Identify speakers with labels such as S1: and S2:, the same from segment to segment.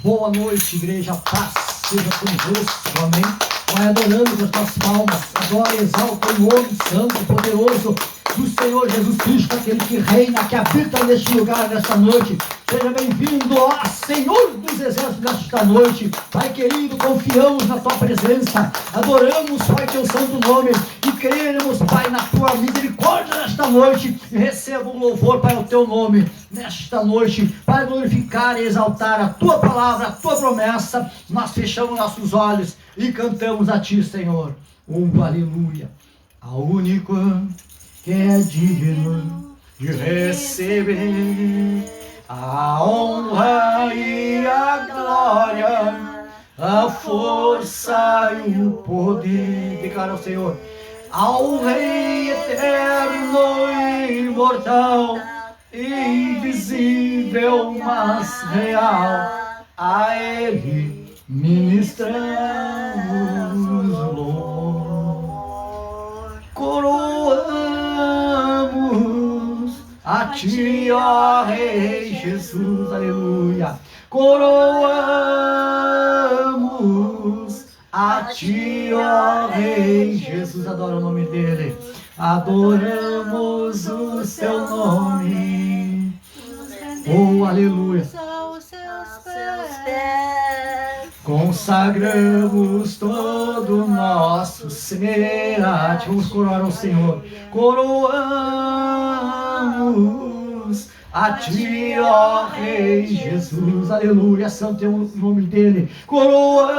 S1: Boa noite, igreja, paz seja convosco, amém. Vai adorando com as tuas palmas, adora e exalta o nome santo e poderoso do Senhor Jesus Cristo, aquele que reina, que habita neste lugar, nesta noite. Seja bem-vindo, ó Senhor dos exércitos, nesta noite. Pai querido, confiamos na tua presença, adoramos, Pai, teu santo nome e creremos, Pai, na tua misericórdia nesta noite. E receba o louvor, Pai, ao teu nome nesta noite, para glorificar e exaltar a tua palavra, a tua promessa. Nós fechamos nossos olhos e cantamos a ti, Senhor, aleluia, ao único que é digno de receber a honra e a glória, a força e o poder. Declara o Senhor: ao Rei eterno e imortal, invisível mas real, a Ele ministramos louvor. Coroamos a ti, ó Rei Jesus, aleluia. Coroamos a ti, ó Rei Jesus, adora o nome dele. Adoramos o seu nome. Oh, aleluia. Consagramos todo o nosso ser a ti. Vamos coroar ao Senhor. Coroamos a ti, ó Rei Jesus, aleluia. Santo é o nome dele. Coroamos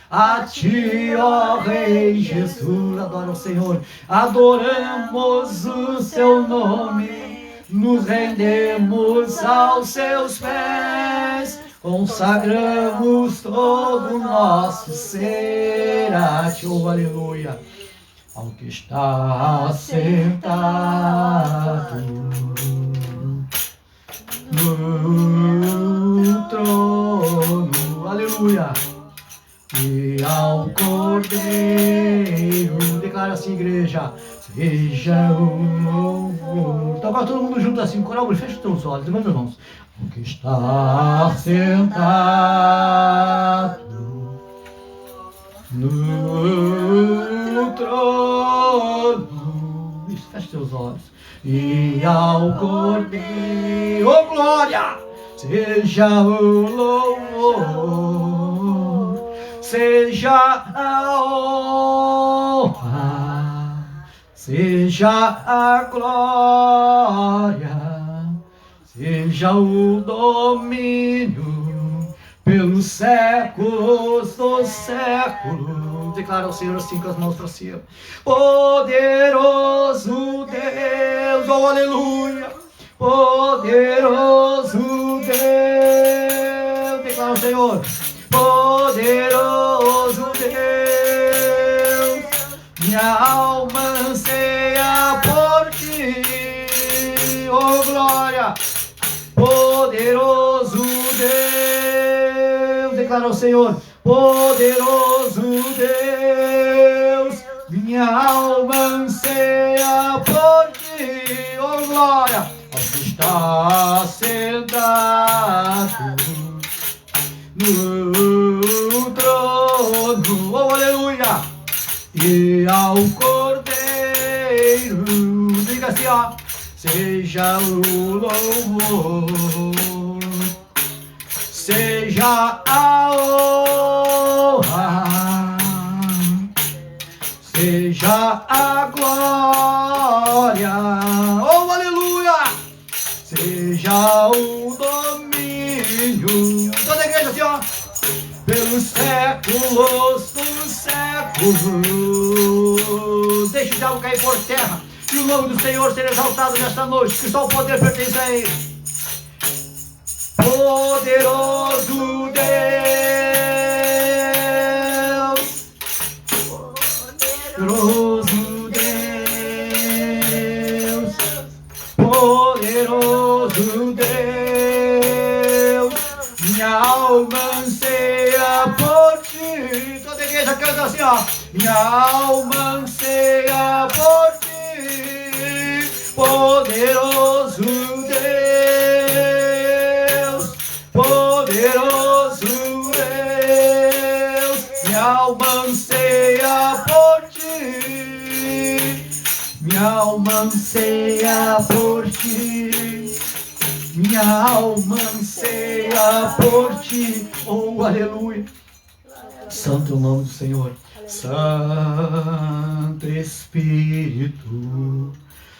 S1: a ti, ó Rei Jesus, adora o Senhor. Adoramos o seu nome. Nos rendemos aos seus pés, consagramos todo o nosso ser a ti, oh, aleluia. Ao que está sentado no trono, aleluia. E ao Cordeiro, declara assim, igreja, seja o louvor. Então agora todo mundo junto assim, coral, fecha os teus olhos, meus irmãos. O que está sentado no trono, isso, fecha os teus olhos. E ao Cordeiro, oh glória, seja o louvor, seja a honra, seja a glória, seja o domínio pelos séculos dos séculos. Declara o Senhor assim com as mãos para cima. Poderoso Deus, oh aleluia, poderoso Deus. Declara o Senhor. Poderoso Deus, minha alma anseia por ti, oh glória. Poderoso Deus, declara o Senhor. Poderoso Deus, minha alma anseia por ti, oh glória. Ao que está sentado no trono, oh aleluia, e ao Cordeiro, diga assim, ó, seja o louvor, seja a honra, seja a glória, oh aleluia, seja o domínio, toda a igreja assim, ó, pelos séculos dos séculos. Deixe o diabo cair por terra e o nome do Senhor ser exaltado nesta noite, que só o poder pertence a Ele. Poderoso Deus, poderoso Deus, poderoso Deus, minha alma anseia por ti. Toda a igreja canta assim, ó. Minha alma anseia por ti, poderoso Deus. alma anseia por ti, minha alma anseia por ti. Oh, aleluia. Santo é o nome do Senhor. Santo Espírito,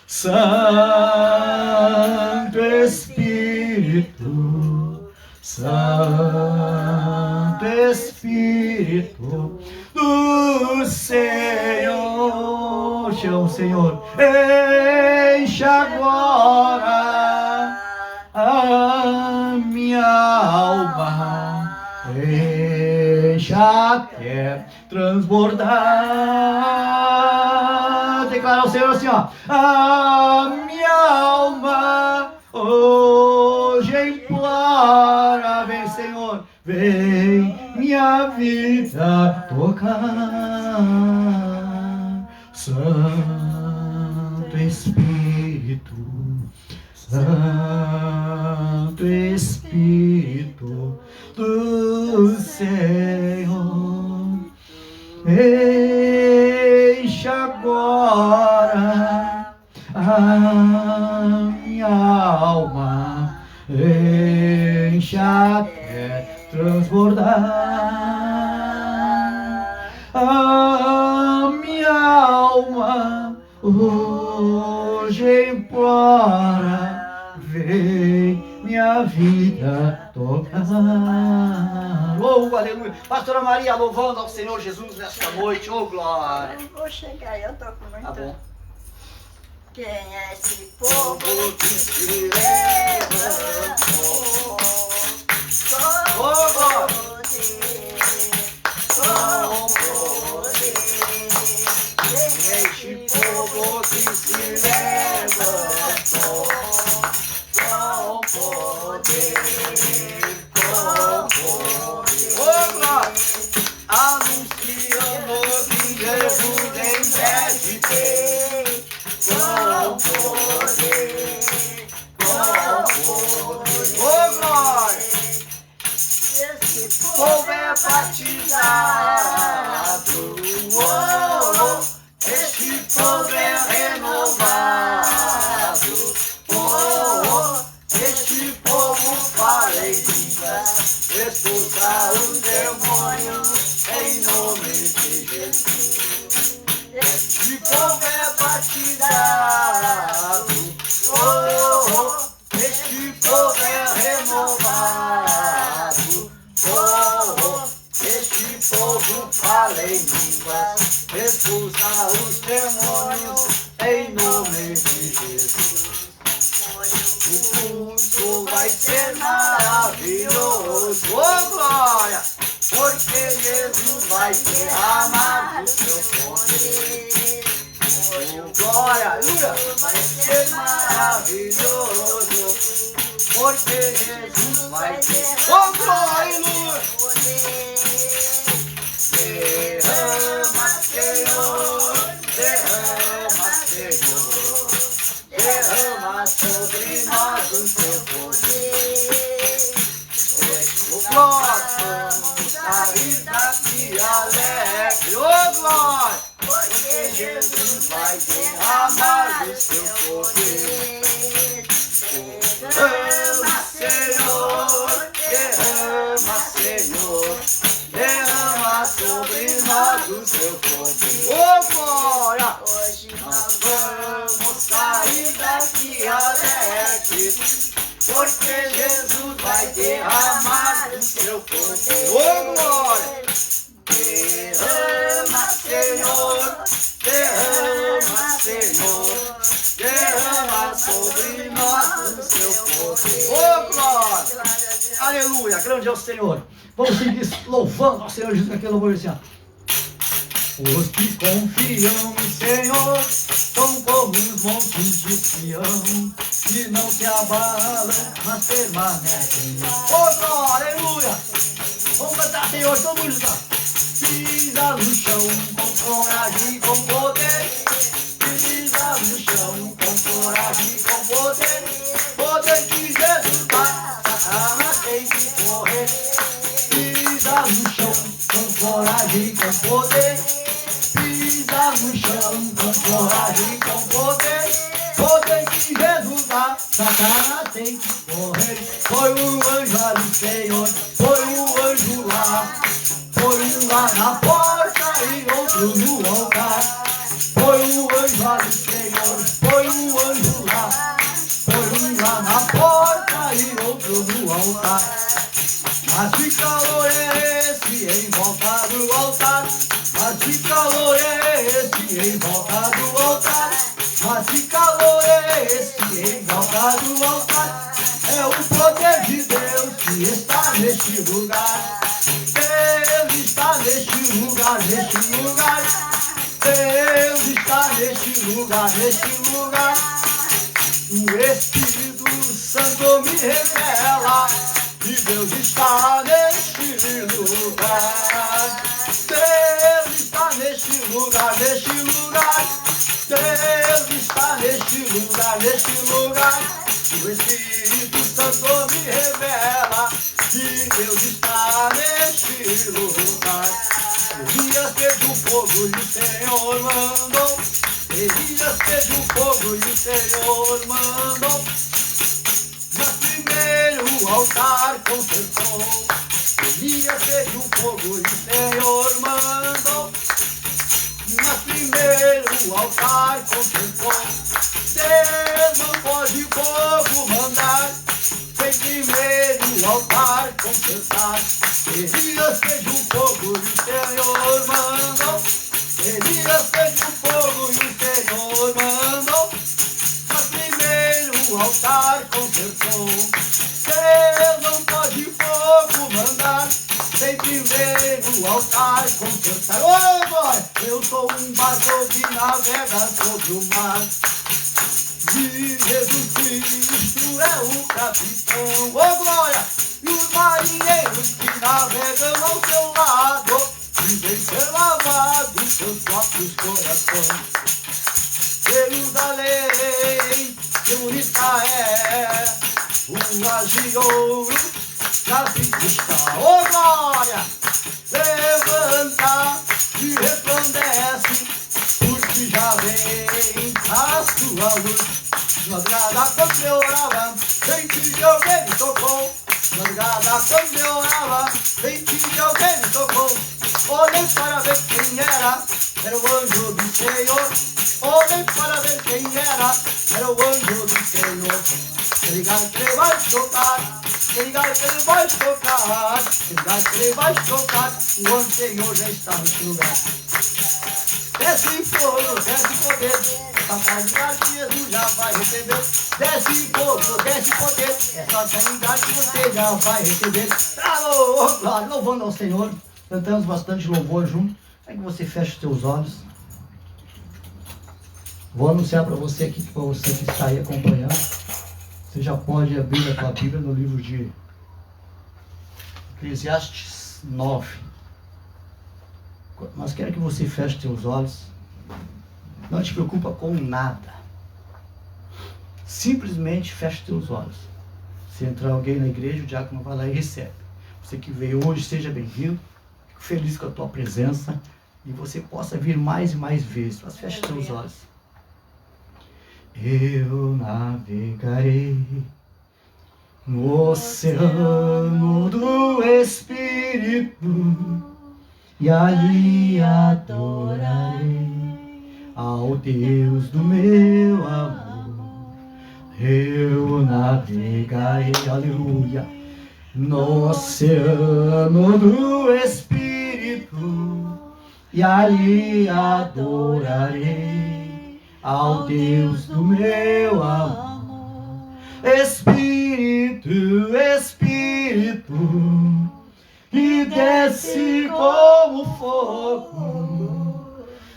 S1: Santo Espírito, Santo Espírito do Senhor. Chama o Senhor. Enche agora a minha alma, enche até transbordar. Declara ao Senhor assim, ó: a minha alma hoje implora. Vem, Senhor, vem minha vida tocar. Santo Espírito, Santo Espírito do Senhor, enche agora a minha alma, enche até transbordar. A minha alma hoje implora, vem minha vida tocar. Oh, aleluia. Pastora Maria, louvando ao Senhor Jesus nesta noite. Oh, glória.
S2: Eu vou chegar, eu tô com muito.
S1: Tá bom.
S2: Quem é esse povo que se levantou? Com poder. Quem é esse povo que se levantou? Com poder.
S1: Oh, glória. Anunciando que Jesus em breve vem. Com poder. Oh, glória.
S2: Esse
S1: Povo é batizado, oh, este povo é renovado, oh, este povo fala em línguas, expulsa os demônios em nome de Jesus. Este povo é batizado, oh, este povo é renovado, oh, este povo fala em línguas, expulsa os demônios em nome de Jesus. O culto vai ser maravilhoso, oh glória, porque Jesus vai derramar o seu poder. Oh glória, aleluia, vai ser maravilhoso, porque Jesus vai ter. Oh glória, aleluia. Derrama, Senhor, derrama, Senhor, derrama sobre nós o teu poder. O glória, sair daqui alegre, oh glória, porque Jesus vai derramar o seu poder. Derrama, Senhor, derrama, Senhor, derrama sobre nós o seu poder. Oh glória! Nós vamos sair daqui alegres, porque Jesus vai derramar o seu poder. Oh glória! Derrama, Senhor, derrama, Senhor, derrama sobre nós o seu poder. Oh glória! Aleluia! Grande é o Senhor. Vamos seguir louvando ao Senhor Jesus, aquele louvor assim, ó. Os que confiam no Senhor são como os montes de Sião, que não se abalam, mas permanecem. Oh glória! Aleluia! Vamos cantar, Senhor, todo mundo junto. Pisa no chão com coragem e com poder. Pisa no chão com coragem e com poder. Poder que Jesus dá, Satanás tem que correr. Pisa no chão com coragem e com poder. Pisa no chão com coragem e com poder. tem que correr. Foi um anjo ali, Senhor, foi um anjo lá. Foi um lá na porta e outro no altar. Foi um anjo ali, Senhor, foi um anjo lá. Foi um lá na porta e outro no altar. Mas que calor é esse em volta do altar? Mas que calor é esse em volta do altar? Mas que calor é esse em volta do altar? É o poder de Deus que está neste lugar. Deus está neste lugar, neste lugar. Deus está neste lugar, neste lugar. O Espírito Santo me revela que Deus está neste lugar. Deus está neste lugar, neste lugar. Deus está neste lugar, neste lugar. O Espírito Santo me revela que Deus está neste lugar. Elias fez o fogo e o Senhor mandou. Elias fez o fogo e o Senhor mandou. Mas primeiro o altar consertou. Elias fez o fogo e o Senhor mandou. Mas primeiro o altar consertou. Deus não pode fogo mandar sem primeiro o altar consertar. Elias fez o fogo e o Senhor mandou. Elias fez o fogo e o Senhor mandou. Mas primeiro o altar consertou. Deus não pode fogo mandar sem primeiro o altar consertar. Ô glória! Eu sou um barco que navega sobre o mar. E Jesus Cristo é o capitão. Ô glória! E os marinheiros que navegam ao seu lado devem ser lavados seus próprios corações. Jerusalém, que bonita é, ruas de ouro, já se está. Ô glória! Levanta e resplandece, porque já vem a sua luz. Madrugada quando eu orava, vem que alguém me tocou. Madrugada quando eu orava, vem que alguém me tocou. Olhei para ver quem era o anjo do Senhor. Olhei para ver quem era o anjo do Senhor. Se ligar que ele vai tocar, se ligar que ele vai tocar, se ligar que ele vai tocar, o anjo do Senhor já está nesse lugar. Desce fogo, desce poder, essa sanidade que Jesus já vai receber. Desce fogo, desce poder, essa sanidade que você já vai receber. Alô, glória, louvando ao Senhor. Cantamos bastante louvor junto. É que você fecha os seus olhos. Vou anunciar para você que está aí acompanhando. Você já pode abrir a tua Bíblia no livro de Eclesiastes 9. Mas quero que você feche os seus olhos. Não te preocupa com nada. Simplesmente feche os teus olhos. Se entrar alguém na igreja, o diácono vai lá e recebe. Você que veio hoje, seja bem-vindo. Fico feliz com a tua presença. E você possa vir mais e mais vezes. Mas feche os teus olhos. Eu navegarei no oceano do Espírito e ali adorarei ao Deus do meu amor. Eu navegarei, aleluia, no oceano do Espírito e ali adorarei ao Deus do meu amor. Espírito, Espírito, que desce como fogo,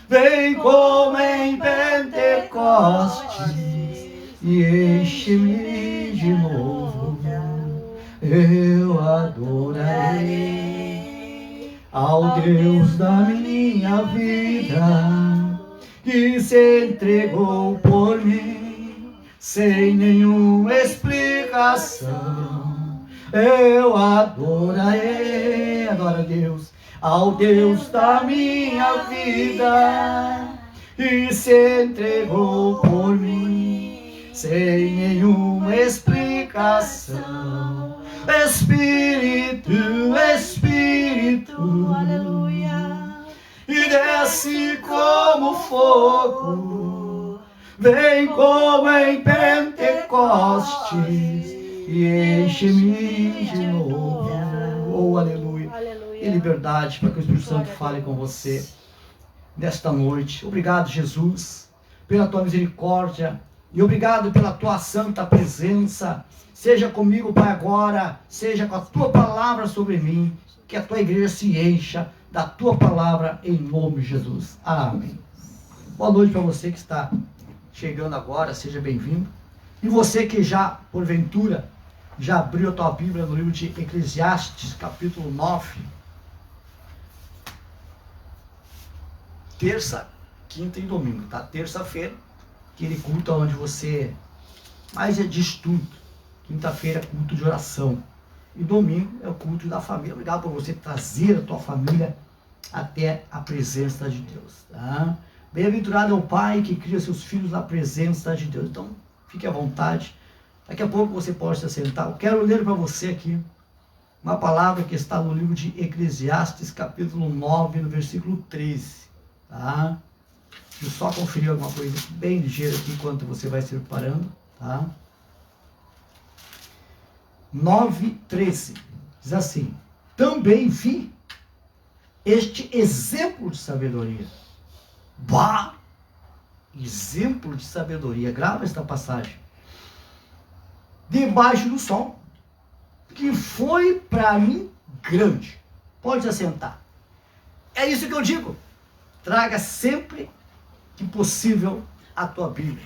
S1: vem como em Pentecostes e enche-me de novo. Eu adorarei ao Deus da minha vida, que se entregou por mim, sem nenhuma explicação. Eu adorarei, adoro a Deus, ao Deus da minha vida, que se entregou por mim, sem nenhuma explicação. santificação. Espírito, Espírito,
S2: aleluia.
S1: E desce como fogo, vem como em Pentecostes, e enche-me de novo. Oh, aleluia. E liberdade para que o Espírito Santo fale com você nesta noite. Obrigado, Jesus, pela tua misericórdia e obrigado pela tua santa presença. Seja comigo, Pai, agora, seja com a tua palavra sobre mim, que a tua igreja se encha da tua palavra em nome de Jesus. Amém. Boa noite para você que está chegando agora, seja bem-vindo. E você que já, porventura, já abriu a tua Bíblia no livro de Eclesiastes, capítulo 9. Terça, quinta e domingo, tá? Terça-feira, aquele culto onde você mais é de estudo. Quinta-feira, culto de oração. E domingo é o culto da família. Obrigado por você trazer a tua família até a presença de Deus, tá? Bem-aventurado é o pai que cria seus filhos na presença de Deus. Então, fique à vontade. Daqui a pouco você pode se assentar. Eu quero ler para você aqui uma palavra que está no livro de Eclesiastes, capítulo 9, no versículo 13. Tá? Deixa eu só conferir alguma coisa bem ligeira aqui enquanto você vai se preparando. Tá? 9:13. Diz assim: também vi este exemplo de sabedoria. Bah! Exemplo de sabedoria. Grava esta passagem. Debaixo do sol, que foi para mim grande. Pode se assentar. É isso que eu digo. Traga sempre que possível a tua Bíblia,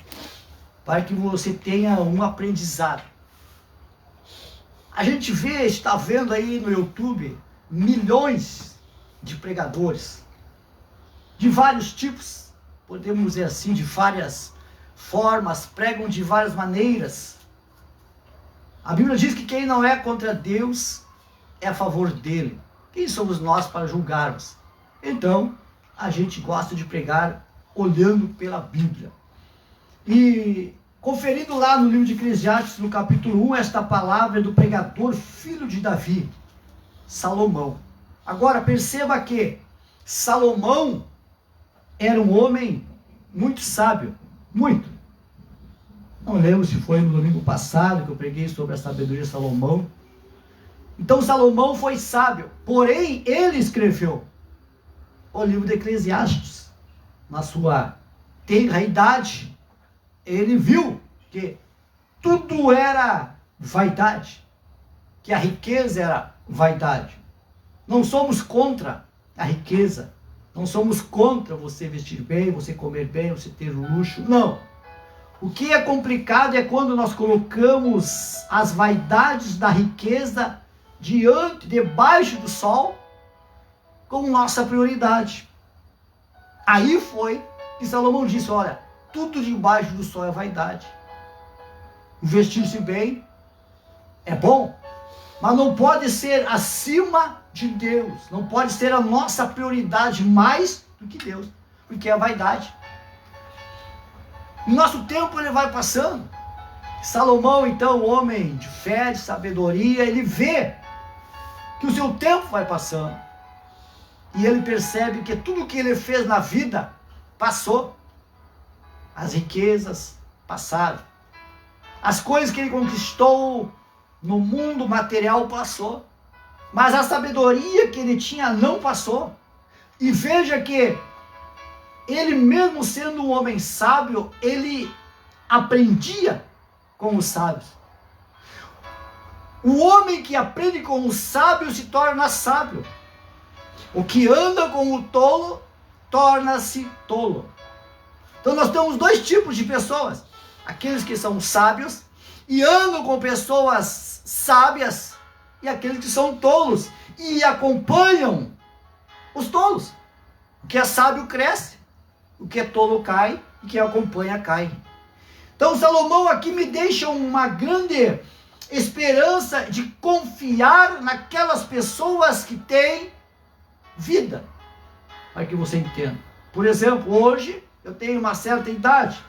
S1: para que você tenha um aprendizado. A gente está vendo aí no YouTube milhões de pregadores, de vários tipos, podemos dizer assim, de várias formas, pregam de várias maneiras. A Bíblia diz que quem não é contra Deus é a favor dele. Quem somos nós para julgarmos? Então, a gente gosta de pregar olhando pela Bíblia. E conferindo lá no livro de Eclesiastes, no capítulo 1, esta palavra é do pregador filho de Davi, Salomão. Agora, perceba que Salomão era um homem muito sábio, muito. Não lembro se foi no domingo passado que eu preguei sobre a sabedoria de Salomão. Então Salomão foi sábio, porém ele escreveu o livro de Eclesiastes. Na sua tenra idade, ele viu que tudo era vaidade, que a riqueza era vaidade. Não somos contra a riqueza, não somos contra você vestir bem, você comer bem, você ter luxo, não. O que é complicado é quando nós colocamos as vaidades da riqueza debaixo do sol, como nossa prioridade. Aí foi que Salomão disse: olha, tudo debaixo do sol é vaidade. Vestir-se bem é bom, mas não pode ser acima de Deus. Não pode ser a nossa prioridade mais do que Deus, porque é a vaidade. O nosso tempo ele vai passando. Salomão, então, homem de fé, de sabedoria, ele vê que o seu tempo vai passando. E ele percebe que tudo que ele fez na vida passou. As riquezas passaram. As coisas que ele conquistou no mundo material passou. Mas a sabedoria que ele tinha não passou. E veja que ele mesmo sendo um homem sábio, ele aprendia com os sábios. O homem que aprende com o sábio se torna sábio. O que anda com o tolo, torna-se tolo. Então nós temos dois tipos de pessoas. Aqueles que são sábios e andam com pessoas sábias, e aqueles que são tolos e acompanham os tolos. O que é sábio cresce, o que é tolo cai, e quem acompanha cai. Então Salomão aqui me deixa uma grande esperança de confiar naquelas pessoas que têm vida, para que você entenda. Por exemplo, hoje eu tenho uma certa idade,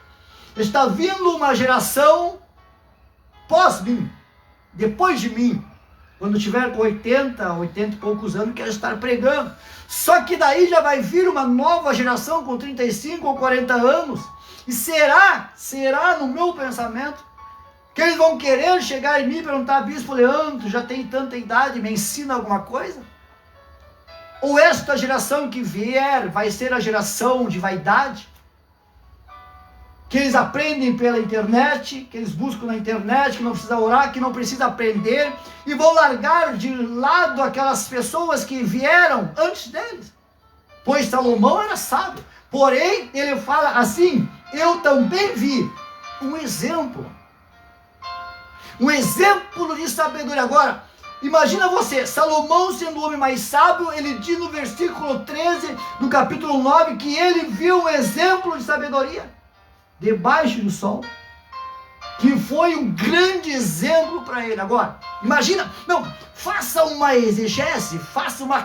S1: está vindo uma geração pós mim, depois de mim, quando tiver com 80 e poucos anos, quero estar pregando. Só que daí já vai vir uma nova geração com 35 ou 40 anos. E será no meu pensamento, que eles vão querer chegar em mim e perguntar: Bispo Leandro, já tem tanta idade, me ensina alguma coisa? Ou esta geração que vier vai ser a geração de vaidade? Que eles aprendem pela internet, que eles buscam na internet, que não precisa orar, que não precisa aprender, e vão largar de lado aquelas pessoas que vieram antes deles. Pois Salomão era sábio. Porém, ele fala assim: eu também vi um exemplo de sabedoria. Agora, imagina você, Salomão sendo o homem mais sábio, ele diz no versículo 13 do capítulo 9 que ele viu um exemplo de sabedoria debaixo do sol, que foi um grande exemplo para ele. Agora, imagina, faça uma exegese, faça uma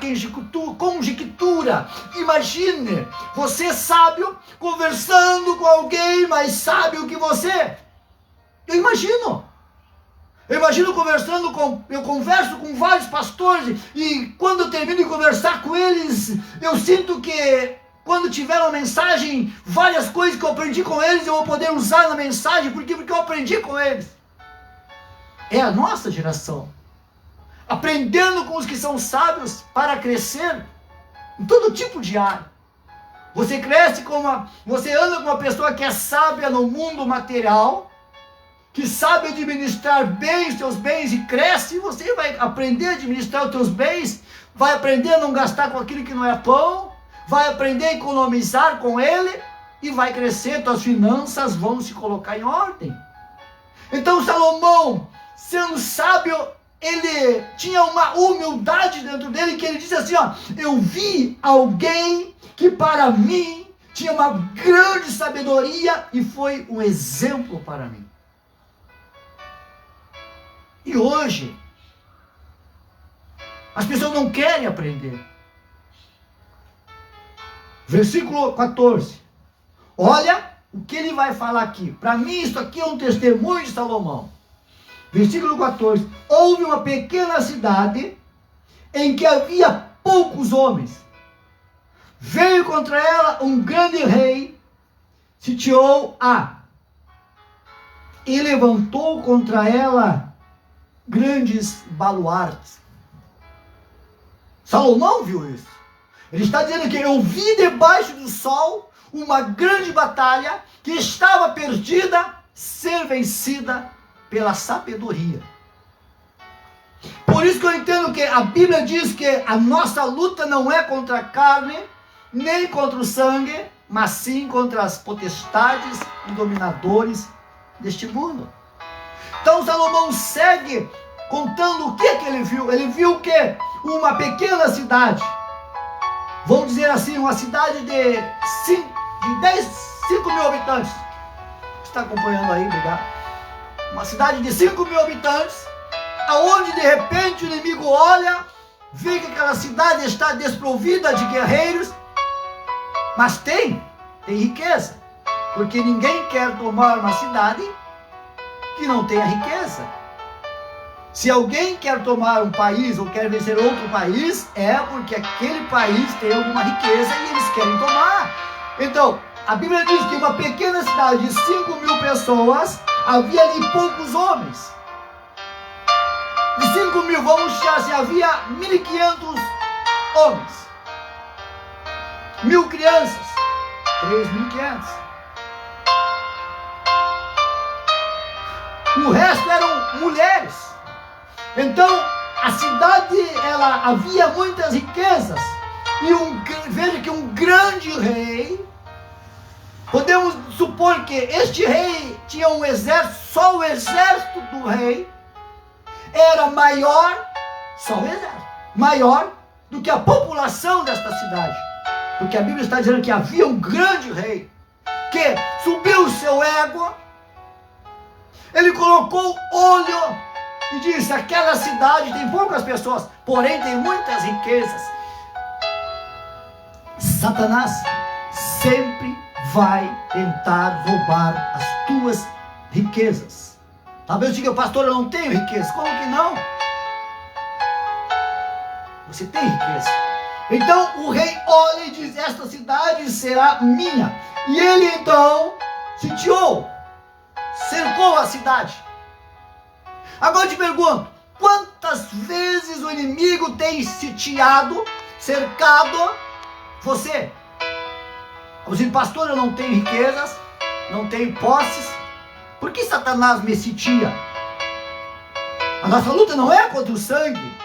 S1: conjectura, imagine você sábio conversando com alguém mais sábio que você. Eu imagino conversando eu converso com vários pastores, e quando eu termino de conversar com eles, eu sinto que quando tiver uma mensagem, várias coisas que eu aprendi com eles, eu vou poder usar na mensagem. Por quê? Porque eu aprendi com eles. É a nossa geração, aprendendo com os que são sábios para crescer em todo tipo de área. Você cresce você anda com uma pessoa que é sábia no mundo material, que sabe administrar bem os seus bens e cresce, você vai aprender a administrar os seus bens, vai aprender a não gastar com aquilo que não é pão, vai aprender a economizar com ele e vai crescer, suas finanças vão se colocar em ordem. Então Salomão, sendo sábio, ele tinha uma humildade dentro dele, que ele disse assim: eu vi alguém que para mim tinha uma grande sabedoria e foi um exemplo para mim. E hoje, as pessoas não querem aprender. Versículo 14. Olha o que ele vai falar aqui. Para mim, isso aqui é um testemunho de Salomão. Versículo 14. Houve uma pequena cidade em que havia poucos homens. Veio contra ela um grande rei, sitiou-a, e levantou contra ela grandes baluartes. Salomão viu isso. Ele está dizendo que eu vi debaixo do sol uma grande batalha que estava perdida, ser vencida pela sabedoria. Por isso que eu entendo que a Bíblia diz que a nossa luta não é contra a carne, nem contra o sangue, mas sim contra as potestades e dominadores deste mundo. Então Salomão segue contando o que ele viu. Ele viu que uma pequena cidade, vamos dizer assim, uma cidade de 5 mil habitantes. Está acompanhando aí, obrigado. Uma cidade de 5 mil habitantes, aonde de repente o inimigo olha, vê que aquela cidade está desprovida de guerreiros, mas tem riqueza, porque ninguém quer tomar uma cidade que não tenha riqueza. Se alguém quer tomar um país ou quer vencer outro país, é porque aquele país tem alguma riqueza e eles querem tomar. Então, a Bíblia diz que uma pequena cidade de 5 mil pessoas, havia ali poucos homens. De 5 mil, vamos achar assim, havia 1.500 homens. 1.000 crianças, 3.500. O resto eram mulheres. Então, a cidade, havia muitas riquezas. E veja que um grande rei, podemos supor que este rei tinha um exército, só o exército do rei era maior, só o exército, maior do que a população desta cidade. Porque a Bíblia está dizendo que havia um grande rei, que subiu o seu ego, ele colocou olho e disse: aquela cidade tem poucas pessoas, porém tem muitas riquezas. Satanás sempre vai tentar roubar as tuas riquezas. Talvez diga, pastor, eu não tenho riqueza. Como que não? Você tem riqueza. Então o rei olha e diz, esta cidade será minha. E ele então sitiou, cercou a cidade. Agora eu te pergunto, quantas vezes o inimigo tem sitiado, cercado você? Você diz, pastor, eu não tenho riquezas, não tenho posses. Por que Satanás me sitia? A nossa luta não é contra o sangue,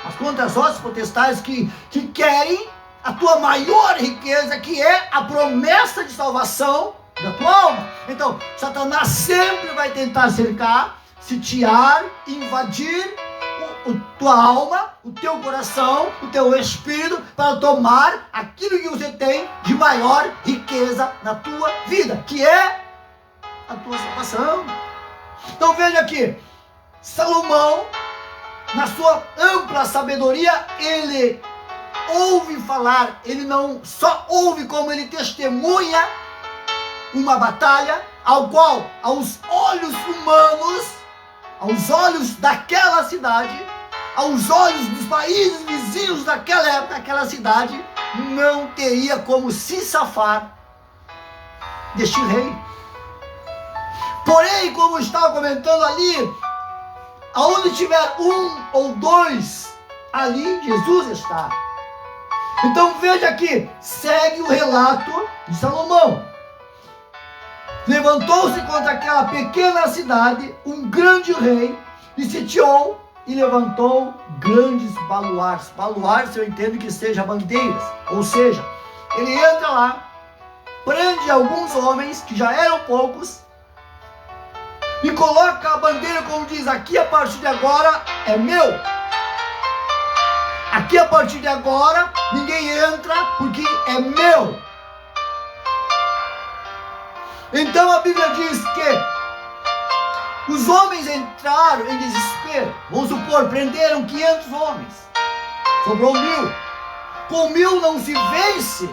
S1: mas contra as hostes potestades que querem a tua maior riqueza, que é a promessa de salvação da tua alma. Então, Satanás sempre vai tentar cercar, sitiar, invadir tua alma, o teu coração, o teu espírito, para tomar aquilo que você tem de maior riqueza na tua vida, que é a tua salvação. Então veja aqui, Salomão, na sua ampla sabedoria, ele ouve falar, ele não só ouve, como ele testemunha uma batalha, ao qual, aos olhos humanos, aos olhos daquela cidade, aos olhos dos países vizinhos daquela época, daquela cidade, não teria como se safar deste rei. Porém, como eu estava comentando ali, aonde tiver um ou dois, ali Jesus está. Então veja aqui, segue o relato de Salomão. Levantou-se contra aquela pequena cidade um grande rei, e sitiou e levantou grandes baluartes. Baluartes eu entendo que seja bandeiras, ou seja, ele entra lá, prende alguns homens, que já eram poucos, e coloca a bandeira, como diz, aqui a partir de agora é meu. Aqui a partir de agora ninguém entra porque é meu. Então a Bíblia diz que os homens entraram em desespero. Vamos supor, prenderam 500 homens, sobrou 1000. Com 1000 não se vence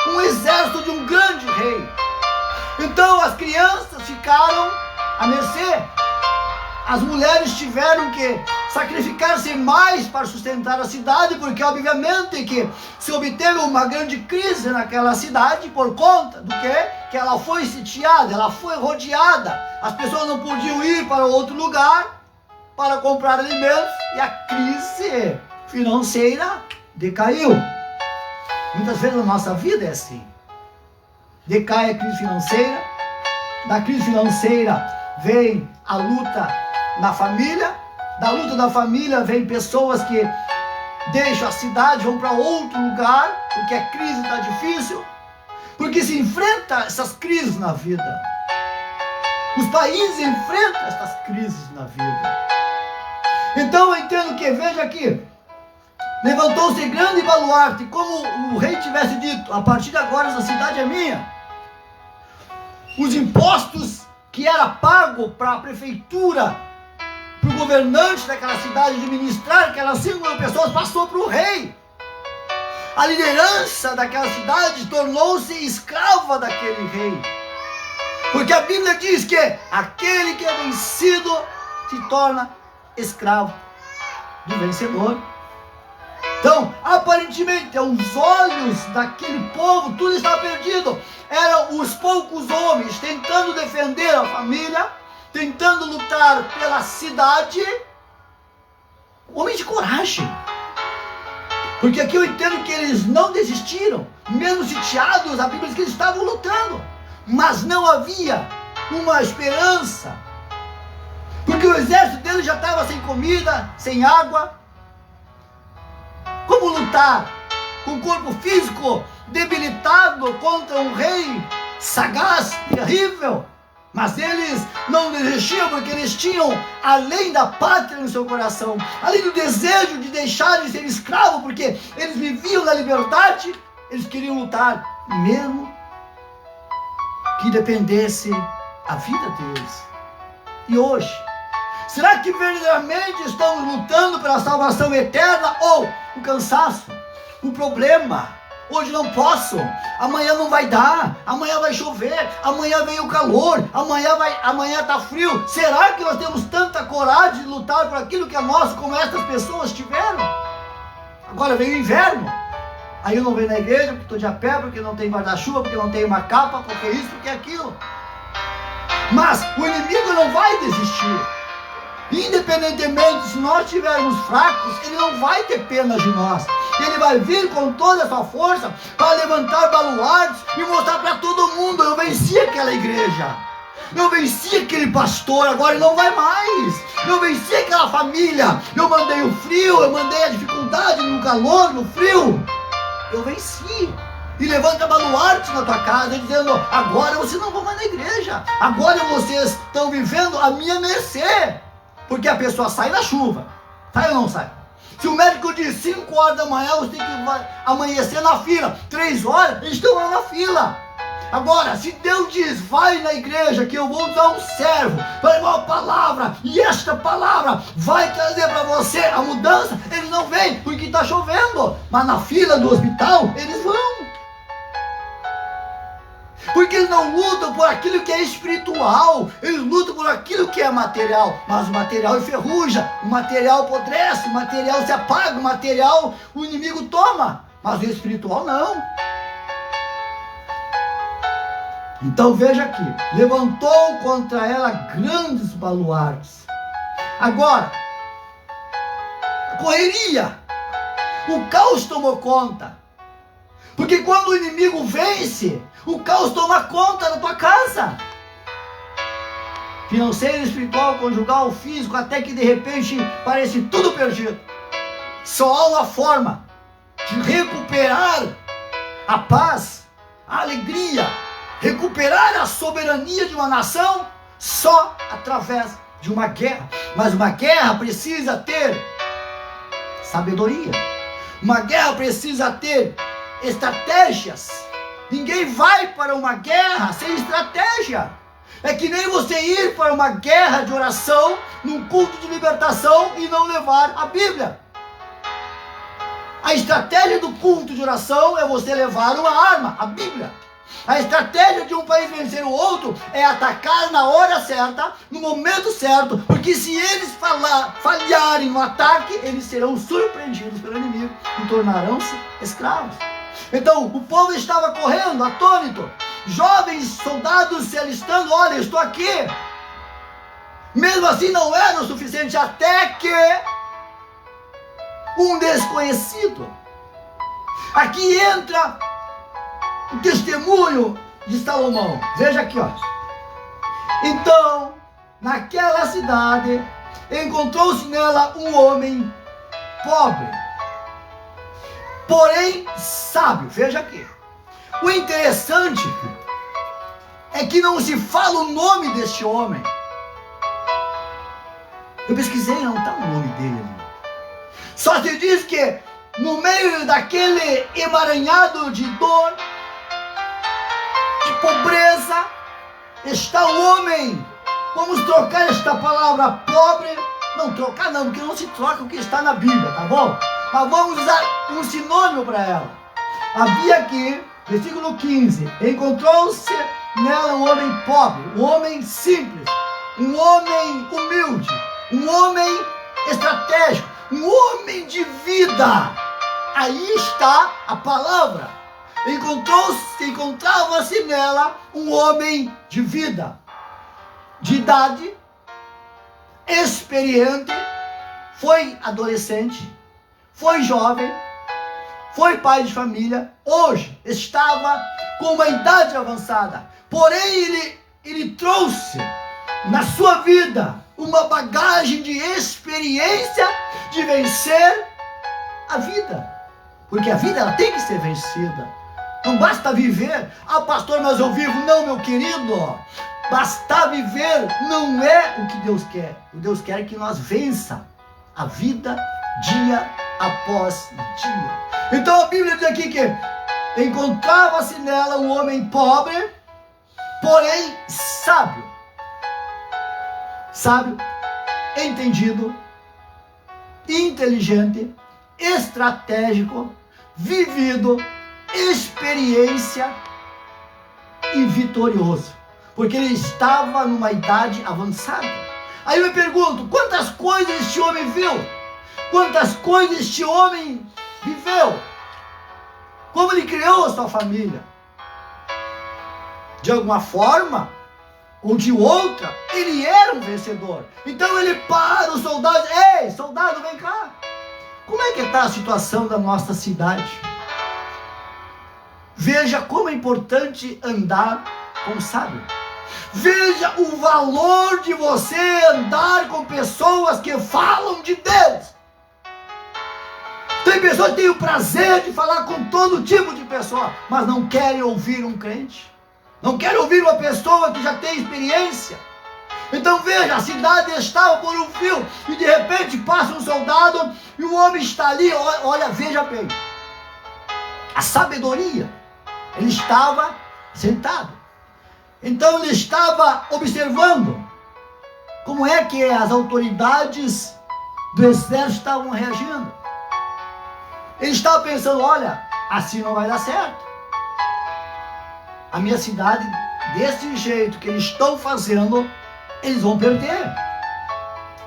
S1: um exército de um grande rei. Então as crianças ficaram à mercê. As mulheres tiveram que sacrificar-se mais para sustentar a cidade, porque obviamente que se obteve uma grande crise naquela cidade por conta do que ela foi sitiada, ela foi rodeada. As pessoas não podiam ir para outro lugar para comprar alimentos e a crise financeira decaiu. Muitas vezes a nossa vida é assim. Decai a crise financeira, da crise financeira vem a luta na família, da luta da família vem pessoas que deixam a cidade, vão para outro lugar, porque a crise está difícil, porque se enfrenta essas crises na vida. Os países enfrentam essas crises na vida. Então eu entendo que, veja aqui, levantou-se grande baluarte, como o rei tivesse dito, a partir de agora essa cidade é minha. Os impostos que era pago para a prefeitura, para o governante daquela cidade administrar aquelas 5.000 pessoas, passou para o rei. A liderança daquela cidade tornou-se escrava daquele rei, porque a Bíblia diz que aquele que é vencido se torna escravo do vencedor. Então, aparentemente, aos olhos daquele povo, tudo estava perdido. Eram os poucos homens tentando defender a família, tentando lutar pela cidade. Homens de coragem. Porque aqui eu entendo que eles não desistiram. Mesmo sitiados, a Bíblia diz que eles estavam lutando. Mas não havia uma esperança. Porque o exército deles já estava sem comida, sem água. Como lutar com o corpo físico debilitado contra um rei sagaz, terrível? Mas eles não desistiam, porque eles tinham, além da pátria no seu coração, além do desejo de deixar de ser escravo, porque eles viviam na liberdade, eles queriam lutar, mesmo que dependesse a vida deles. E hoje, será que verdadeiramente estamos lutando pela salvação eterna, ou o cansaço, o problema, hoje não posso, amanhã não vai dar, amanhã vai chover, amanhã vem o calor, amanhã tá frio. Será que nós temos tanta coragem de lutar por aquilo que é nosso como essas pessoas tiveram? Agora vem o inverno, aí eu não venho na igreja porque estou de a pé, porque não tem guarda-chuva, porque não tem uma capa, porque isso, porque aquilo. Mas o inimigo não vai desistir. Independentemente se nós estivermos fracos, ele não vai ter pena de nós. Ele vai vir com toda a sua força para levantar baluartes e mostrar para todo mundo: eu venci aquela igreja, eu venci aquele pastor, agora ele não vai mais. Eu venci aquela família, eu mandei o frio, eu mandei a dificuldade no calor, no frio. Eu venci. E levanta baluarte na tua casa, dizendo: agora vocês não vão mais na igreja, agora vocês estão vivendo a minha mercê. Porque a pessoa sai na chuva, sai ou não sai? Se o médico diz 5 horas da manhã, você tem que amanhecer na fila, 3 horas, eles estão lá na fila. Agora, se Deus diz: vai na igreja que eu vou dar um servo para levar uma palavra, e esta palavra vai trazer para você a mudança, eles não vêm porque está chovendo, mas na fila do hospital eles vão. Porque eles não lutam por aquilo que é espiritual, eles lutam por aquilo que é material. Mas o material enferruja, o material apodrece, o material se apaga, o material o inimigo toma, mas o espiritual não. Então veja aqui: levantou contra ela grandes baluartes. Agora, a correria, o caos tomou conta. Porque quando o inimigo vence, o caos toma conta da tua casa. Financeiro, espiritual, conjugal, físico, até que de repente parece tudo perdido. Só há uma forma de recuperar a paz, a alegria, recuperar a soberania de uma nação, só através de uma guerra. Mas uma guerra precisa ter sabedoria. Uma guerra precisa ter estratégias. Ninguém vai para uma guerra sem estratégia. É que nem você ir para uma guerra de oração, num culto de libertação, e não levar a Bíblia. A estratégia do culto de oração é você levar uma arma, a Bíblia. A estratégia de um país vencer o outro é atacar na hora certa, no momento certo, porque se eles falharem no ataque, eles serão surpreendidos pelo inimigo e tornarão-se escravos. Então o povo estava correndo, atônito, jovens soldados se alistando: olha, eu estou aqui. Mesmo assim não era o suficiente, até que um desconhecido. Aqui entra o testemunho de Salomão. Veja aqui, ó. Então, naquela cidade, encontrou-se nela um homem pobre, porém sábio. Veja aqui. O interessante é que não se fala o nome deste homem. Eu pesquisei, não está o nome dele ali. Só se diz que no meio daquele emaranhado de dor, de pobreza, está o homem. Vamos trocar esta palavra pobre. Não trocar não, porque não se troca o que está na Bíblia, tá bom? Mas vamos usar um sinônimo para ela. Havia aqui, versículo 15: encontrou-se nela um homem pobre, um homem simples, um homem humilde, um homem estratégico, um homem de vida. Aí está a palavra. Encontrava-se nela um homem de vida, de idade, experiente, foi adolescente, foi jovem, foi pai de família, hoje estava com uma idade avançada. Porém, ele trouxe na sua vida uma bagagem de experiência de vencer a vida. Porque a vida ela tem que ser vencida. Não basta viver. Ah, pastor, mas eu vivo. Não, meu querido. Bastar viver não é o que Deus quer. O Deus quer que nós vença a vida dia após dia. Então a Bíblia diz aqui que encontrava-se nela um homem pobre, porém sábio. Sábio, entendido, inteligente, estratégico, vivido, experiência e vitorioso, porque ele estava numa idade avançada. Aí eu me pergunto, quantas coisas este homem viu? Quantas coisas este homem viveu? Como ele criou a sua família? De alguma forma ou de outra, ele era um vencedor. Então ele para os soldados: ei, soldado, vem cá. Como é que está a situação da nossa cidade? Veja como é importante andar com sábio. Veja o valor de você andar com pessoas que falam de Deus. Tem pessoas que têm o prazer de falar com todo tipo de pessoa, mas não querem ouvir um crente. Não querem ouvir uma pessoa que já tem experiência. Então veja, a cidade estava por um fio, e de repente passa um soldado, e o homem está ali. Olha, veja bem, a sabedoria. Ele estava sentado, então ele estava observando como é que as autoridades do exército estavam reagindo. Ele estava pensando: olha, assim não vai dar certo. A minha cidade, desse jeito que eles estão fazendo, eles vão perder.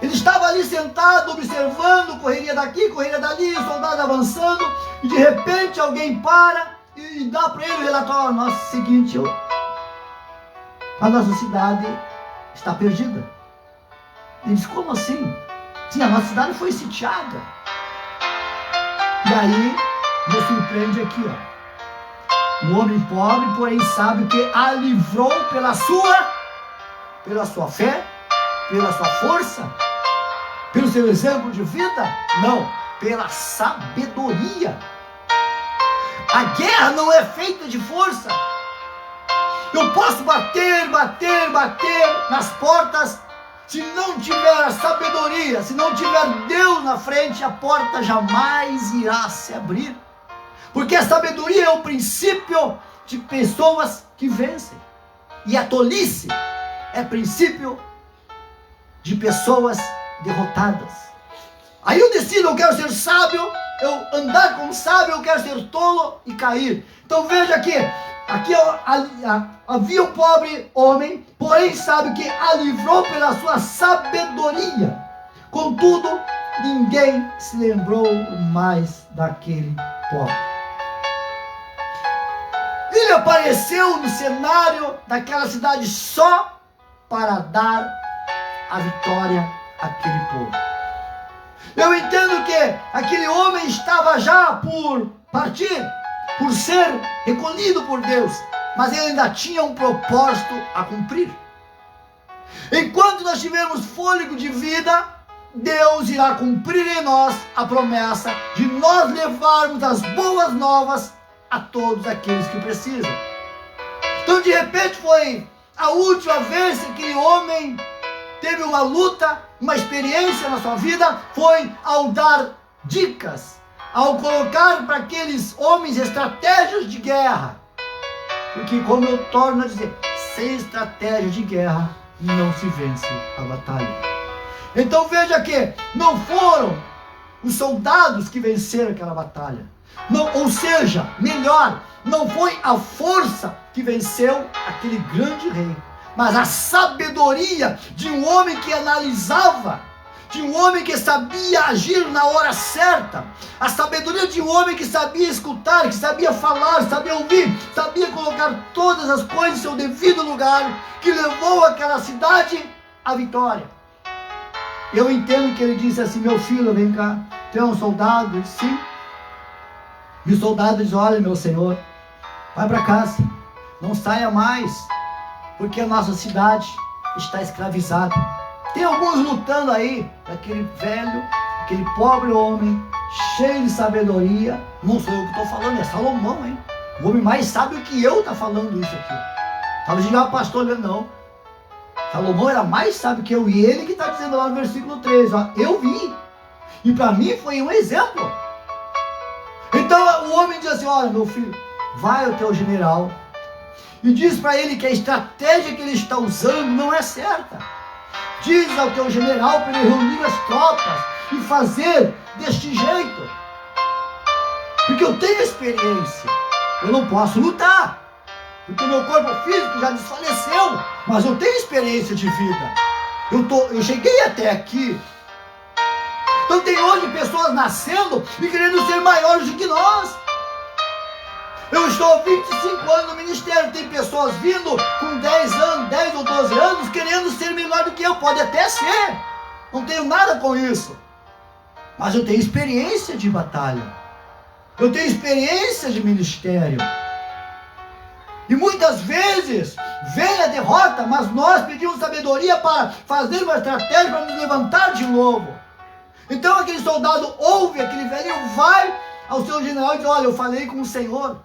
S1: Ele estava ali sentado, observando, correria daqui, correria dali, o soldado avançando, e de repente alguém para e dá para ele o relatório: nossa, seguinte, a nossa cidade está perdida. Ele diz: como assim? Sim, a nossa cidade foi sitiada. E aí, me surpreende aqui, ó. Um homem pobre, porém sabe que a livrou pela sua fé, pela sua força, pelo seu exemplo de vida? Não, pela sabedoria. A guerra não é feita de força. Eu posso bater nas portas. Se não tiver a sabedoria, se não tiver Deus na frente, a porta jamais irá se abrir. Porque a sabedoria é o princípio de pessoas que vencem. E a tolice é princípio de pessoas derrotadas. Aí eu decido: eu quero ser sábio, eu andar como sábio, eu quero ser tolo e cair. Então veja aqui havia um pobre homem, porém sabe que a livrou pela sua sabedoria. Contudo, ninguém se lembrou mais daquele pobre. Ele apareceu no cenário daquela cidade só para dar a vitória àquele povo. Eu entendo que aquele homem estava já por partir, por ser recolhido por Deus, mas ele ainda tinha um propósito a cumprir. Enquanto nós tivermos fôlego de vida, Deus irá cumprir em nós a promessa de nós levarmos as boas novas a todos aqueles que precisam. Então, de repente, foi a última vez que aquele homem teve uma luta, uma experiência na sua vida, foi ao dar dicas, ao colocar para aqueles homens estratégias de guerra. Porque, como eu torno a dizer, sem estratégia de guerra não se vence a batalha. Então veja que não foram os soldados que venceram aquela batalha. Não, ou seja, melhor, não foi a força que venceu aquele grande rei, mas a sabedoria de um homem que analisava, de um homem que sabia agir na hora certa, a sabedoria de um homem que sabia escutar, que sabia falar, sabia ouvir, sabia colocar todas as coisas em seu devido lugar, que levou aquela cidade à vitória. Eu entendo que ele disse assim: meu filho, vem cá, tu é um soldado? Eu disse: sim. E o soldado diz: olha, meu senhor, vai para casa, não saia mais, porque a nossa cidade está escravizada. Tem alguns lutando aí, aquele velho, aquele pobre homem, cheio de sabedoria. Não sou eu que estou falando, é Salomão, hein? O homem mais sábio que eu está falando isso aqui. Talvez diga: pastor, não. Salomão era mais sábio que eu, e ele que está dizendo lá no versículo 13, ó, eu vi, e para mim foi um exemplo. Então o homem diz assim: olha, meu filho, vai ao teu general e diz para ele que a estratégia que ele está usando não é certa. Diz ao teu general para ele reunir as tropas e fazer deste jeito, porque eu tenho experiência. Eu não posso lutar, porque o meu corpo físico já desfaleceu, mas eu tenho experiência de vida. Eu cheguei até aqui. Então tem hoje pessoas nascendo e querendo ser maiores do que nós. Eu estou há 25 anos no ministério, tem pessoas vindo com 10 anos, 10 ou 12 anos, querendo ser melhor do que eu. Pode até ser, não tenho nada com isso. Mas eu tenho experiência de batalha. Eu tenho experiência de ministério. E muitas vezes vem a derrota, mas nós pedimos sabedoria para fazer uma estratégia para nos levantar de novo. Então aquele soldado ouve, aquele velhinho vai ao seu general e diz: olha, eu falei com o Senhor.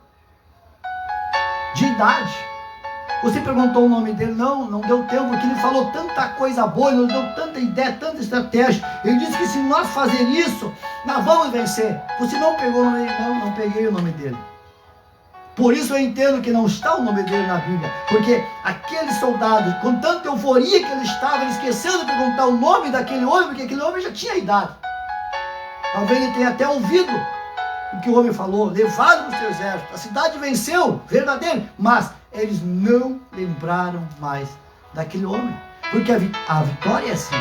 S1: De idade. Você perguntou o nome dele? Não deu tempo, porque ele falou tanta coisa boa, ele nos deu tanta ideia, tanta estratégia. Ele disse que se nós fazermos isso, nós vamos vencer. Você não pegou o nome dele? Não peguei o nome dele. Por isso eu entendo que não está o nome dele na Bíblia, porque aquele soldado, com tanta euforia que ele estava, ele esqueceu de perguntar o nome daquele homem, porque aquele homem já tinha idade. Talvez ele tenha até ouvido o que o homem falou, levado para o seu exército, a cidade venceu, verdadeiro, mas eles não lembraram mais daquele homem, porque a vitória é assim.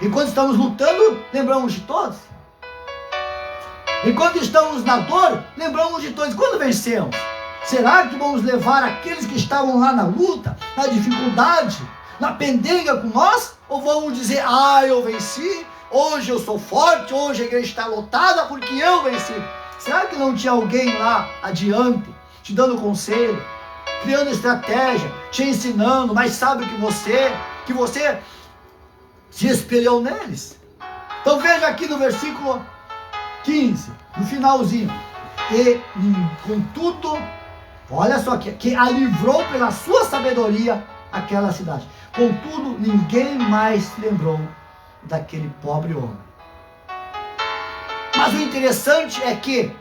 S1: Enquanto estamos lutando, lembramos de todos. Enquanto estamos na dor, lembramos de todos. Quando vencemos, será que vamos levar aqueles que estavam lá na luta, na dificuldade, na pendenga com nós? Ou vamos dizer: eu venci, hoje eu sou forte, hoje a igreja está lotada porque eu venci? Será que não tinha alguém lá adiante, te dando conselho, criando estratégia, te ensinando, mas sabe que você se espelhou neles? Então veja aqui no versículo 15, no finalzinho: e contudo, olha só aqui, que a livrou pela sua sabedoria aquela cidade. Contudo, ninguém mais se lembrou daquele pobre homem. Mas o interessante é que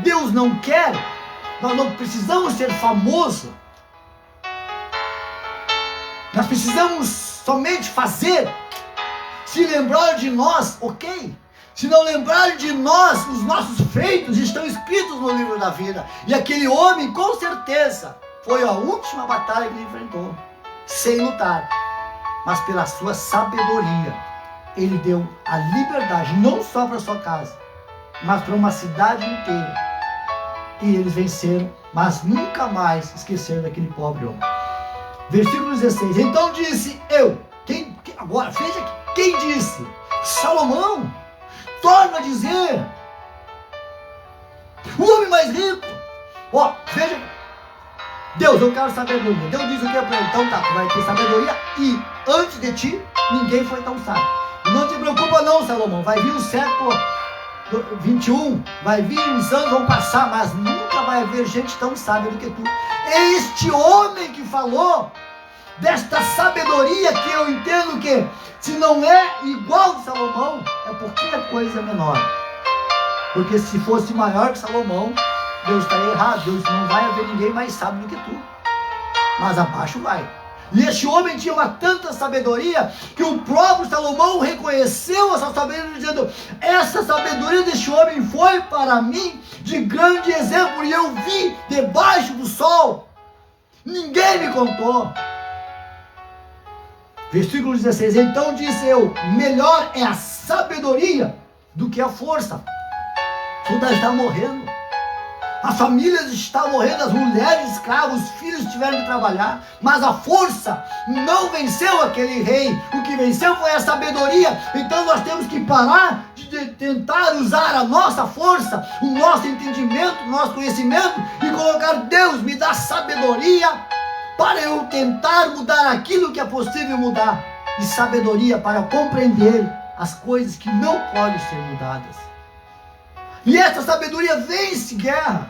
S1: Deus não quer, nós não precisamos ser famosos, nós precisamos somente fazer. Se lembrar de nós, ok. Se não lembrar de nós, os nossos feitos estão escritos no livro da vida. E aquele homem, com certeza, foi a última batalha que ele enfrentou, sem lutar, mas pela sua sabedoria, ele deu a liberdade, não só para sua casa, mas para uma cidade inteira. E eles venceram, mas nunca mais esqueceram daquele pobre homem. Versículo 16: então disse eu. Agora, veja aqui, quem disse? Salomão. Torna a dizer. O homem mais rico. Veja. Deus, eu quero sabedoria. Deus diz o que para ele? Então tá, tu vai ter sabedoria, e antes de ti, ninguém foi tão sábio. Não te preocupa não, Salomão. Vai vir o século 21, vai vir, os anos vão passar, mas nunca vai haver gente tão sábia do que tu. É este homem que falou desta sabedoria, que eu entendo que, se não é igual a Salomão, é porque é coisa menor. Porque se fosse maior que Salomão, Deus estaria errado. Deus não vai haver ninguém mais sábio do que tu, mas abaixo vai. E este homem tinha uma tanta sabedoria que o próprio Salomão reconheceu essa sabedoria, dizendo: essa sabedoria deste homem foi para mim de grande exemplo, e eu vi debaixo do sol, ninguém me contou. Versículo 16: então disse eu: melhor é a sabedoria do que a força. Tudo está morrendo, as famílias estão morrendo, as mulheres escravas, os filhos tiveram que trabalhar, mas a força não venceu aquele rei. O que venceu foi a sabedoria. Então nós temos que parar de tentar usar a nossa força, o nosso entendimento, o nosso conhecimento, e colocar: Deus, me dá sabedoria para eu tentar mudar aquilo que é possível mudar, e sabedoria para compreender as coisas que não podem ser mudadas. E essa sabedoria vence guerra.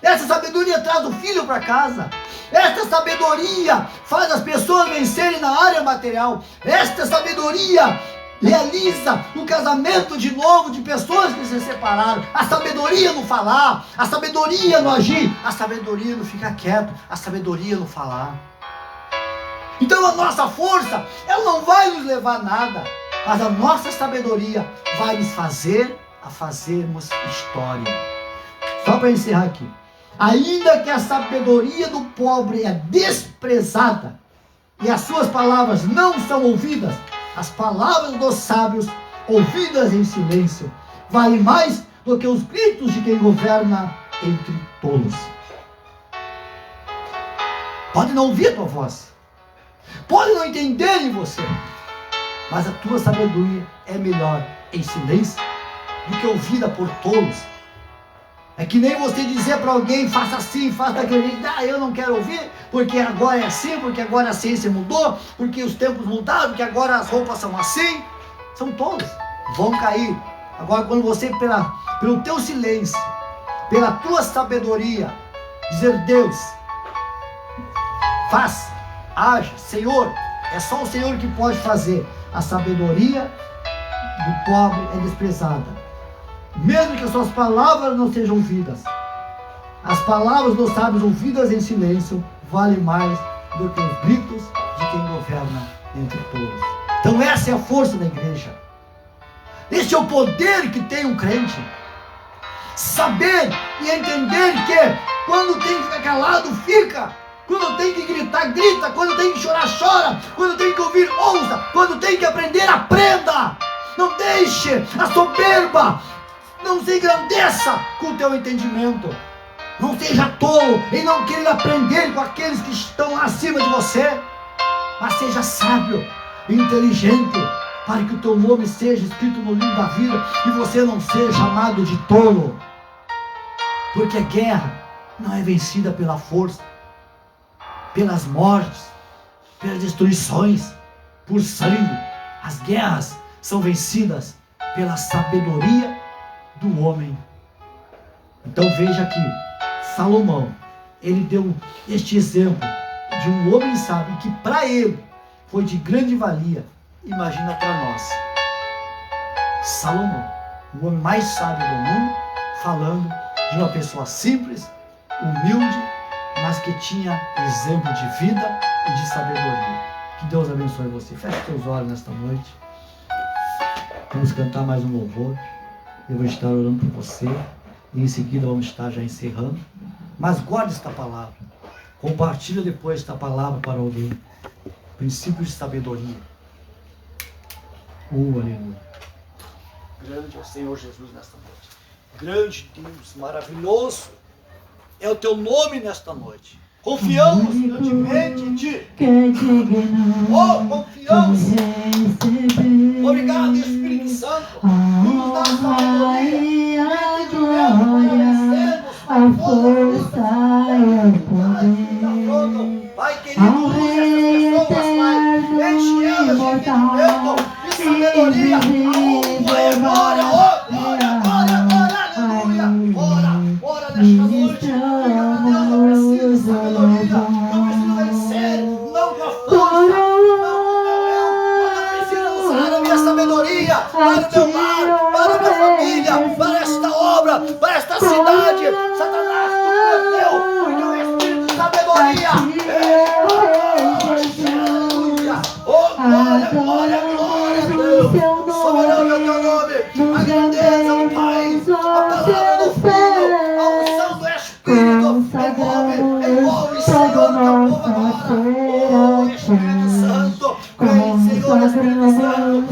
S1: Essa sabedoria traz o filho para casa. Esta sabedoria faz as pessoas vencerem na área material. Esta sabedoria realiza o casamento de novo de pessoas que se separaram. A sabedoria no falar, a sabedoria no agir, a sabedoria no ficar quieto, a sabedoria no falar. Então a nossa força, ela não vai nos levar a nada, mas a nossa sabedoria vai nos fazer a fazermos história. Só para encerrar aqui: Ainda que a sabedoria do pobre é desprezada e as suas palavras não são ouvidas, as palavras dos sábios, ouvidas em silêncio, valem mais do que os gritos de quem governa entre tolos. Pode não ouvir a tua voz, pode não entender em você, mas a tua sabedoria é melhor em silêncio do que ouvida por tolos. É que nem você dizer para alguém, faça assim, faça daquele jeito. Eu não quero ouvir, porque agora é assim, porque agora a ciência mudou, porque os tempos mudaram, porque agora as roupas são assim. São tolos, vão cair. Agora, quando você, pelo teu silêncio, pela tua sabedoria, dizer: Deus, faz, haja, Senhor, é só o Senhor que pode fazer. A sabedoria do pobre é desprezada, mesmo que as suas palavras não sejam ouvidas. As palavras dos sábios ouvidas em silêncio valem mais do que os gritos de quem governa entre todos. Então essa é a força da igreja. Esse é o poder que tem um crente. Saber e entender que quando tem que ficar calado, fica. Quando tem que gritar, grita. Quando tem que chorar, chora. Quando tem que ouvir, ouça. Quando tem que aprender, aprenda. Não deixe a soberba, não se engrandeça com o teu entendimento. Não seja tolo em não querer aprender com aqueles que estão acima de você. Mas seja sábio e inteligente, para que o teu nome seja escrito no livro da vida e você não seja chamado de tolo. Porque a guerra não é vencida pela força, pelas mortes, pelas destruições, por sangue. As guerras são vencidas pela sabedoria do homem. Então veja aqui, Salomão, ele deu este exemplo de um homem sábio, que para ele foi de grande valia. Imagina para nós, Salomão, o homem mais sábio do mundo, falando de uma pessoa simples, humilde, mas que tinha exemplo de vida e de sabedoria. Que Deus abençoe você. Feche seus olhos nesta noite. Vamos cantar mais um louvor. Eu vou estar orando por você e em seguida vamos estar já encerrando. Mas guarde esta palavra. Compartilha depois esta palavra para alguém. Princípio de sabedoria. Aleluia. Grande é o Senhor Jesus nesta noite. Grande Deus, maravilhoso é o teu nome nesta noite. Confiamos grandemente em ti. Confiamos. Obrigado, Espírito Santo, por nos dar sabedoria, a força e o poder. Pai querido, use essas pessoas, Pai. Enche elas de entendimento e sabedoria. Glória, aleluia. Ora nesta noite. Eu preciso de sabedoria. Eu preciso vencer. Não com a força, não com o meu eu. Mas eu preciso usar a minha sabedoria para o meu lar, para a minha família, para esta obra, para esta cidade. Satanás, tu perdeu, porque o Espírito de sabedoria. Aleluia. Glória a Deus. Soberano é o teu nome. A grandeza do Pai, a palavra do Filho, a unção do Espírito. Envolve, Senhor, teu povo agora. Espírito Santo, vem, Senhor, Espírito Santo.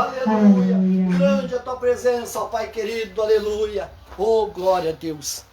S1: Aleluia. Grande a tua presença, ó Pai querido, aleluia. Glória a Deus.